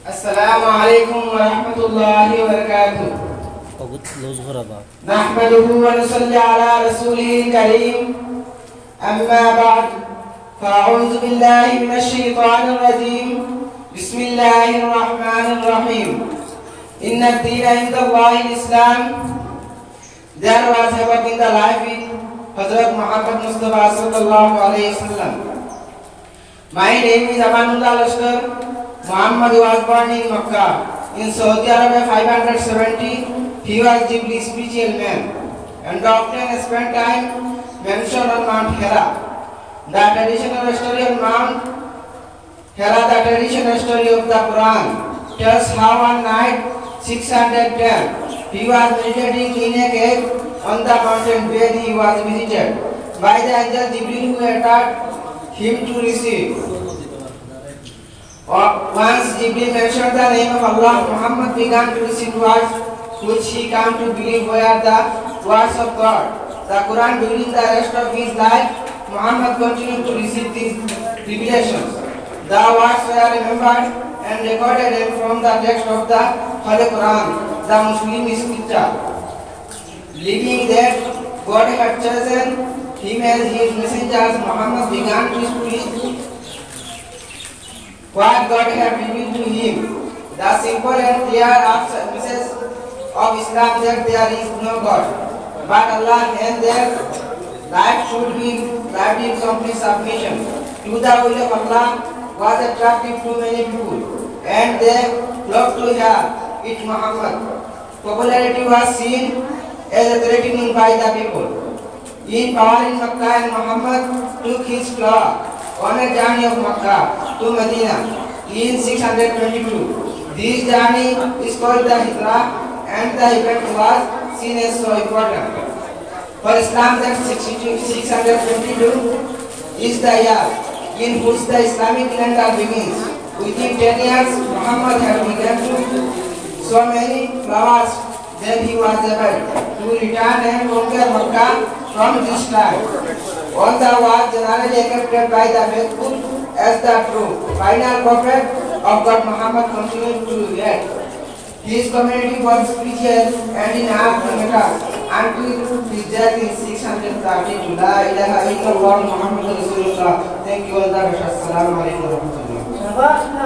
السلام عليكم ورحمة الله وبركاته. نحمده ونصلي على رسوله الكريم. أما بعد فأعوذ بالله من الشيطان الرجيم. بسم الله الرحمن الرحيم. إن الدين عند الله الإسلام. There was ever in the life with Hazrat Muhammad Mustafa sallallahu alayhi wasallam. My name is Amanullah Lashkar. Muhammad was born in Makkah in Saudi Arabia 570. He was deeply spiritual man and often spent time mentioned on Mount Hira. The traditional story of Mount Hira, the traditional story of the Quran, tells how one night 610 he was meditating in a cave on the mountain where he was visited by the angel Jibril who attacked him to receive. Once Jibril mentioned the name of Allah, Muhammad began to receive words which he came to believe were the words of God. The Quran. During the rest of his life, Muhammad continued to receive these revelations. The words were remembered and recorded from the text of the Holy Quran, the Muslim scripture. Believing that God had chosen him as his messenger, Muhammad began to preach what God had revealed to him. The simple and clear message of Islam that there is no God but Allah, and their life should be lived in complete submission to the will of Allah, was attractive to many people, and they flocked to hear it. Muhammad's popularity was seen as threatening by the people. In power in Makkah, and Muhammad took his flock on a journey of Makkah to Medina in 622. This journey is called the Hijrah, and the event was seen as so important for Islam that 622 is the year in which the Islamic calendar begins. Within 10 years, Muhammad had begun to so many flowers that he was able to return and conquer Makkah from this time. All the was generally accepted by the faithful as the true final prophet of God. Muhammad continued to lead his community was spiritual and in art matters until his death in 632. La ilaha illallah Muhammadur Rasulullah. Thank you all. Assalamu alaikum warahmatullahi wabarakatuh.